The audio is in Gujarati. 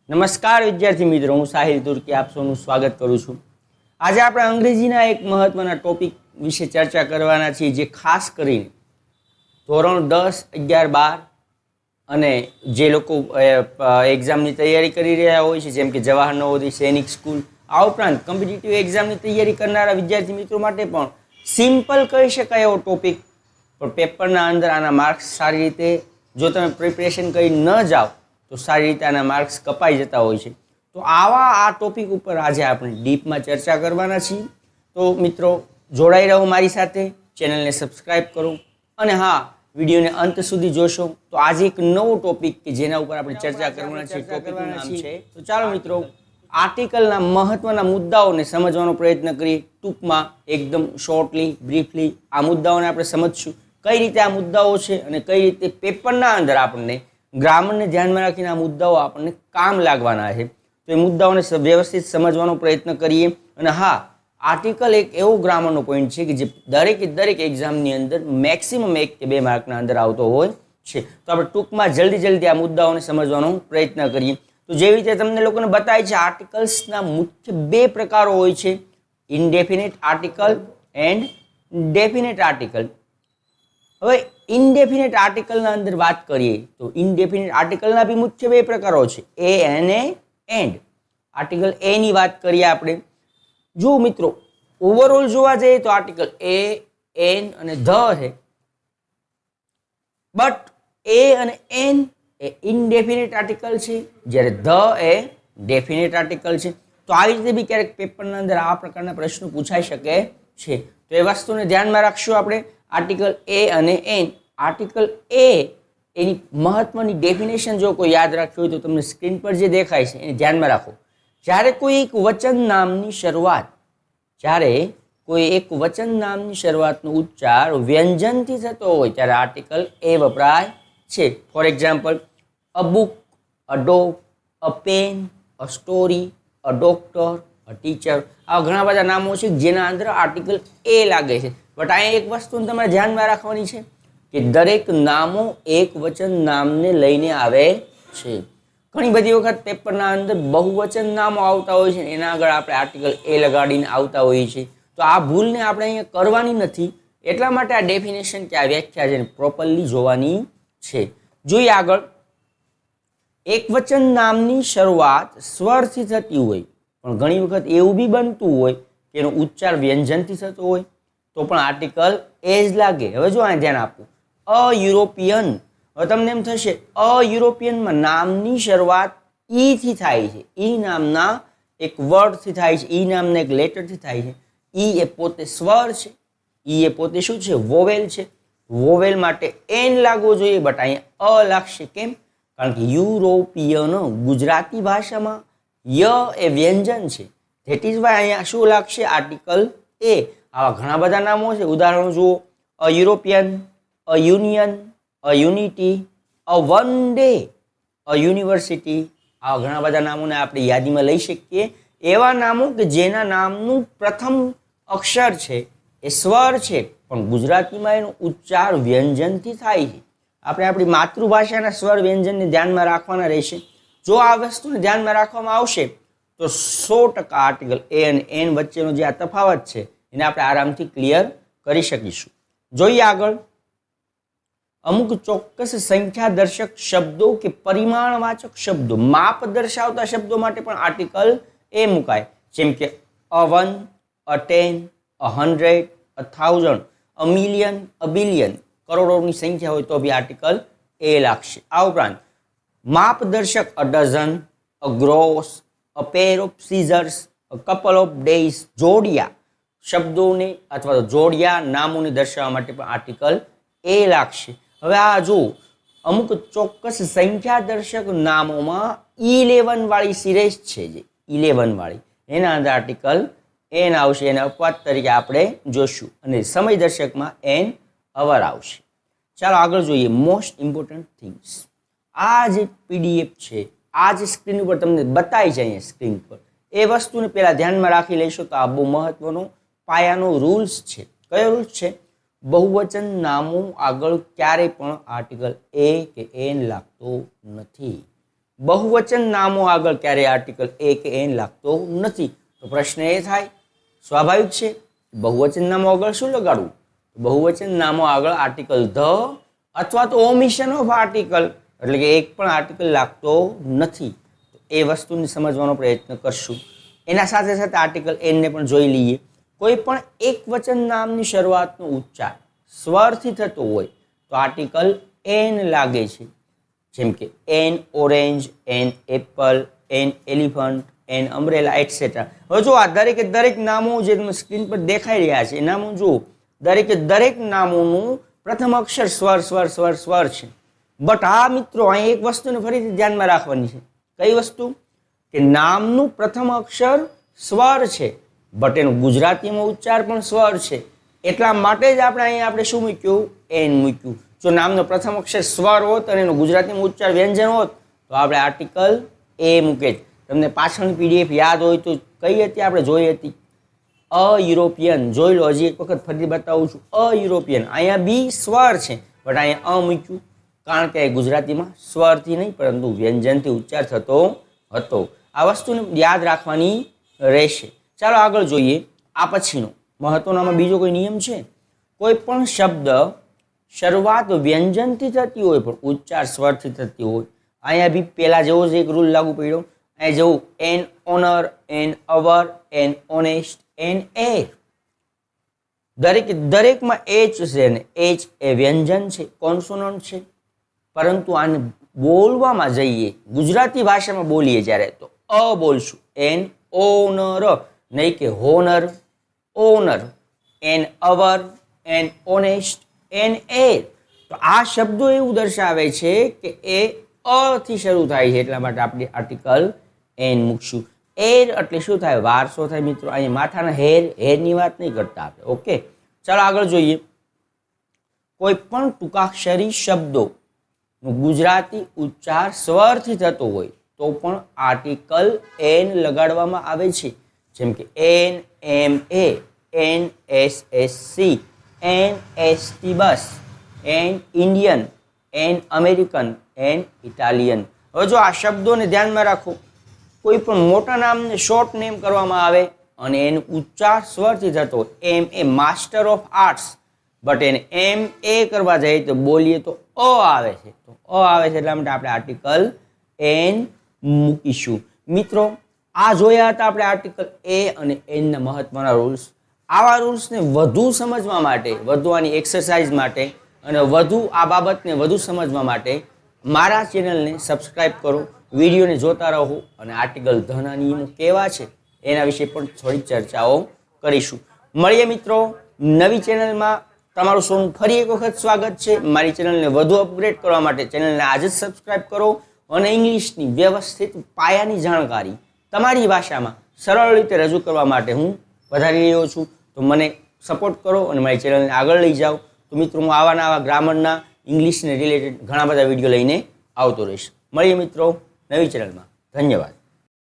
નમસ્કાર વિદ્યાર્થી મિત્રો, હું સાહિલ તુર્કી આપ સૌનું સ્વાગત કરું છું। આજે આપણે અંગ્રેજીના એક મહત્વના ટોપિક વિશે ચર્ચા કરવાના છીએ, જે ખાસ કરીને ધોરણ 10, 11, 12 અને જે લોકો એક્ઝામની તૈયારી કરી રહ્યા હોય છે, જેમ કે જવાહર નવોદય સૈનિક સ્કૂલ, આ ઉપરાંત કોમ્પિટિટિવ એક્ઝામની તૈયારી કરનારા વિદ્યાર્થી મિત્રો માટે પણ સિમ્પલ કહી શકાય એવો ટોપિક, પણ પેપરના અંદર આના માર્ક્સ સારી રીતે જો તમે પ્રિપરેશન કરી ન જાઓ તો સારી રીતે આના માર્ક્સ કપાઈ જતા હોય છે। તો આ ટોપિક ઉપર આજે આપણે ડીપમાં ચર્ચા કરવાના છીએ। તો મિત્રો જોડાઈ રહો મારી સાથે, ચેનલને સબસ્ક્રાઈબ કરો અને હા, વિડીયોને અંત સુધી જોશો તો આજે એક નવો ટોપિક કે જેના ઉપર આપણે ચર્ચા કરવાના છીએ, ટોપિકનું નામ છે, તો ચાલો મિત્રો આર્ટિકલના મહત્વના મુદ્દાઓને સમજવાનો પ્રયત્ન કરીએ। ટૂંકમાં એકદમ શોર્ટલી, બ્રીફલી આ મુદ્દાઓને આપણે સમજશું, કઈ રીતે આ મુદ્દાઓ છે અને કઈ રીતે પેપરના અંદર આપણને ગ્રામરને ધ્યાનમાં રાખીને આ મુદ્દાઓ આપણને કામ લાગવાના છે। તો એ મુદ્દાઓને વ્યવસ્થિત સમજવાનો પ્રયત્ન કરીએ। અને હા, આર્ટિકલ એક એવો ગ્રામરનો પોઈન્ટ છે કે જે દરેક એક્ઝામની અંદર મેક્સિમમ 1 કે 2 માર્કના અંદર આવતો હોય છે। તો આપણે ટૂંકમાં જલ્દી આ મુદ્દાઓને સમજવાનો પ્રયત્ન કરીએ। તો જેવી રીતે તમને લોકોને બતાય છે, આર્ટિકલ્સના મુખ્ય 2 પ્રકારો હોય છે, indefinite article and definite article. હવે ઇનડેફિનેટ આર્ટિકલના અંદર વાત કરીએ તો ઇનડેફિનેટ આર્ટિકલના બી મુખ્ય 2 પ્રકારો છે, એ અને એન્ડ। આર્ટિકલ એ ની વાત કરીએ આપણે। જો મિત્રો ઓવરઓલ જોવા જઈએ તો આર્ટિકલ એ, એન અને ધ છે, બટ એ અને એન એ ઇનડેફિનેટ આર્ટિકલ છે, જ્યારે ધ એ ડેફિનેટ આર્ટિકલ છે। તો આવી રીતે બી ક્યારેક પેપરના અંદર આ પ્રકારના પ્રશ્નો પૂછાઈ શકે છે। તો એ વસ્તુને ધ્યાનમાં રાખશું આપણે। આર્ટિકલ એ અને એન, આર્ટિકલ એ એની મહત્વની ડેફિનેશન જો કોઈ યાદ રાખ્યું હોય તો તમને સ્ક્રીન પર જે દેખાય છે એને ધ્યાનમાં રાખો। જ્યારે કોઈ એક વચન નામની શરૂઆતનો ઉચ્ચાર વ્યંજનથી થતો હોય ત્યારે આર્ટિકલ એ વપરાય છે। For example, a book, a dog, a pen, a story, a doctor, a teacher, આ ઘણા બધા નામો છે જેના અંદર આર્ટિકલ એ લાગે છે। બટ અહીંયા એક વસ્તુને તમારે ધ્યાનમાં રાખવાની છે કે દરેક નામો એક વચન નામને લઈને આવે છે। ઘણી બધી વખત પેપરના અંદર બહુવચન નામો આવતા હોય છે, એના આગળ આપણે આર્ટિકલ એ લગાડીને આવતા હોઈએ છીએ। તો આ ભૂલને આપણે અહીંયા કરવાની નથી, એટલા માટે આ ડેફિનેશન કે આ વ્યાખ્યા છે પ્રોપરલી જોવાની છે। જોઈએ આગળ, એક વચન નામની શરૂઆત સ્વરથી થતી હોય, પણ ઘણી વખત એવું બી બનતું હોય કે એનો ઉચ્ચાર વ્યંજનથી થતો હોય તો પણ આર્ટિકલ એ જ લાગે। હવે જો આ ધ્યાન આપવું, અ યુરોપિયન, હવે તમને એમ થશે અ યુરોપિયનમાં નામની શરૂઆત ઈ થી થાય છે, ઈ નામના એક વર્ડથી થાય છે, ઈ નામના એક લેટરથી થાય છે। ઈ એ પોતે સ્વર છે, ઈ એ પોતે શું છે, વોવેલ છે। વોવેલ માટે એન લાગવો જોઈએ, બટ અહીંયા અ લાગશે। કેમ? કારણ કે યુરોપિયન ગુજરાતી ભાષામાં ય એ વ્યંજન છે, ધેટ ઇઝ વાય અહીંયા શું લાગશે, આર્ટિકલ એ। આવા ઘણા બધા નામો છે, ઉદાહરણો જુઓ, અ યુરોપિયન, અ યુનિયન, અ યુનિટી, અ વન ડે, અ યુનિવર્સિટી, આવા ઘણા બધા નામોને આપણે યાદીમાં લઈ શકીએ। એવા નામો કે જેના નામનું પ્રથમ અક્ષર છે એ સ્વર છે, પણ ગુજરાતીમાં એનો ઉચ્ચાર વ્યંજનથી થાય છે। આપણે આપણી માતૃભાષાના સ્વર વ્યંજનને ધ્યાનમાં રાખવાના રહેશે। જો આ વસ્તુને ધ્યાનમાં રાખવામાં આવશે તો 100% આર્ટિકલ એ અને એન વચ્ચેનો જે આ તફાવત છે એને આપણે આરામથી ક્લિયર કરી શકીશું। જોઈએ આગળ, અમુક ચોક્કસ સંખ્યા દર્શક શબ્દો કે પરિમાણવાચક શબ્દો, માપ દર્શાવતા શબ્દો માટે પણ આર્ટિકલ એ મુકાય, જેમ કે અ 1, અ 10, અ 100, અ 1000, અ મિલિયન, અ બિલિયન, કરોડોની સંખ્યા હોય તો બી આર્ટિકલ એ લાગશે। આ ઉપરાંત માપદર્શક a dozen, a gross, a pair of scissors, a couple of days, જોડિયા શબ્દોને અથવા તો જોડિયા નામોને દર્શાવવા માટે પણ આર્ટિકલ એ લાગશે। હવે આ જો અમુક ચોક્કસ સંખ્યા દર્શક નામોમાં 11 વાળી સિરીઝ છે, જે 11 વાળી, એના અંદર આર્ટિકલ એન આવશે, એને અપવાદ તરીકે આપણે જોશું, અને સમય દર્શકમાં એન અવર આવશે। ચાલો આગળ જોઈએ, મોસ્ટ ઇમ્પોર્ટન્ટ થિંગ્સ। આ જે પીડીએફ છે, આ જે સ્ક્રીન ઉપર તમને બતાવી છે અહીંયા સ્ક્રીન પર, એ વસ્તુને પહેલા ધ્યાનમાં રાખી લેશો તો આ બહુ મહત્વનો પાયાનો રૂલ્સ છે। કયો રૂલ્સ છે? બહુવચન નામો આગળ ક્યારેય પણ આર્ટિકલ એ કે એન લાગતો નથી। બહુવચન નામો આગળ ક્યારે આર્ટિકલ એ કે એન લાગતો નથી. તો પ્રશ્ન એ થાય, સ્વાભાવિક છે, બહુવચન નામો આગળ શું લગાડવું? બહુવચન નામો આગળ આર્ટિકલ ધ અથવા તો ઓમિશન ઓફ આર્ટિકલ, એટલે કે એક પણ આર્ટિકલ લાગતો નથી. એ વસ્તુને સમજવાનો પ્રયત્ન કરશું. એના સાથે સાથે આર્ટિકલ એનને પણ જોઈ લઈએ. કોઈ પણ એક વચન નામની શરૂઆતનો ઉચ્ચાર સ્વરથી થતો હોય તો આર્ટિકલ એન લાગે છે. જેમ કે N orange, an apple, an elephant, an umbrella etcetera. હવે જો આ દરેકે દરેક નામો જે તમે સ્ક્રીન પર દેખાઈ રહ્યા છે એ નામો જુઓ, દરેકે દરેક નામોનું પ્રથમ અક્ષર સ્વર સ્વર સ્વર સ્વર છે. બટ આ મિત્રો અહીં એક વસ્તુને ફરીથી ધ્યાનમાં રાખવાની છે. કઈ વસ્તુ? કે નામનું પ્રથમ અક્ષર સ્વર છે, બટ એનું ગુજરાતીમાં ઉચ્ચાર પણ સ્વર છે. એટલા માટે જ આપણે શું મૂક્યું? એન મૂક્યું. જો નામનો પ્રથમ અક્ષર સ્વર હોત અને એનો ગુજરાતીમાં ઉચ્ચાર વ્યંજન હોત તો આપણે આર્ટિકલ એ મૂકે જ. તમને પાછળની પીડીએફ યાદ હોય તો કઈ હતી? આપણે જોઈ હતી અ યુરોપિયન. જોઈ લો, હજી એક વખત ફરી બતાવું છું. અ યુરોપિયન, અહીંયા બી સ્વર છે, બટ અહીંયા અ મૂક્યું કારણ કે ગુજરાતીમાં સ્વરથી નહીં પરંતુ વ્યંજનથી ઉચ્ચાર થતો હતો. આ વસ્તુને યાદ રાખવાની રહેશે. ચાલો આગળ જોઈએ. આ પછીનો મહત્વનામાં બીજો કોઈ નિયમ છે? કોઈ પણ શબ્દ શરૂઆત વ્યંજનથી થતી હોય પણ ઉચ્ચાર સ્વરથી થતી હોય. અહીંયા બી પહેલા જેવો જ એક રૂલ લાગુ પડ્યો. અહીંયા જેવું an honour, an hour, an honest, an air. દરેકમાં એચ છે ને એચ એ વ્યંજન છે, કોન્સોનન્ટ છે. પરંતુ આને બોલવામાં જઈએ, ગુજરાતી ભાષામાં બોલીએ જ્યારે તો અ બોલશું. એન ઓનર, નહીં કે honour, honour. An hour, an honest, an air. તો આ શબ્દો એવું દર્શાવે છે કે એ અ થી શરૂ થાય છે, એટલા માટે આપણે આર્ટિકલ એન મૂકશું. એર એટલે શું થાય? વારસો થાય મિત્રો. અહીંયા માથાના હેરની વાત નહીં કરતા આપણે. ઓકે, ચાલો આગળ જોઈએ. કોઈ પણ ટૂંકાક્ષરી શબ્દો ગુજરાતી ઉચ્ચાર સ્વરથી થતો હોય તો પણ આર્ટિકલ એન લગાડવામાં આવે છે. જેમ કે an M A, an S S C, an S T bus, an Indian, an American, an Italian. હવે જો આ શબ્દોને ધ્યાનમાં રાખો. કોઈ પણ મોટા નામને શોર્ટ નેમ કરવામાં આવે અને એનો ઉચ્ચાર સ્વરથી થતો હોય. એમ એ માસ્ટર ઓફ આર્ટ્સ, બટ એને એમ એ કરવા જઈએ તો બોલીએ તો અ આવે છે. તો અ આવે છે એટલા માટે આપણે આર્ટિકલ એન મૂકીશું. મિત્રો આ જોયા હતા આપણે આર્ટિકલ એ અને એનના મહત્વના રૂલ્સ. આવા રૂલ્સને વધુ સમજવા માટે, વધુ આની એક્સરસાઇઝ માટે અને વધુ આ બાબતને વધુ સમજવા માટે મારા ચેનલને સબસ્ક્રાઈબ કરો, વિડીયોને જોતા રહો અને આર્ટિકલ ધના નિયમો કેવા છે એના વિશે પણ થોડી ચર્ચાઓ કરીશું. મળીએ મિત્રો નવી ચેનલમાં. તમારું સૌનું ફરી એક વખત સ્વાગત છે. મારી ચેનલને વધુ અપગ્રેડ કરવા માટે ચેનલને આજે જ સબસ્ક્રાઈબ કરો અને ઇંગ્લિશની વ્યવસ્થિત પાયાની જાણકારી તમારી ભાષામાં સરળ રીતે રજૂ કરવા માટે હું વધારી રહ્યો છું. તો મને સપોર્ટ કરો અને મારી ચેનલને આગળ લઈ જાઓ. તો મિત્રો હું આવા ગ્રામરના, ઇંગ્લિશને રિલેટેડ ઘણા બધા વિડીયો લઈને આવતો રહીશ. મળીએ મિત્રો નવી ચેનલમાં. ધન્યવાદ.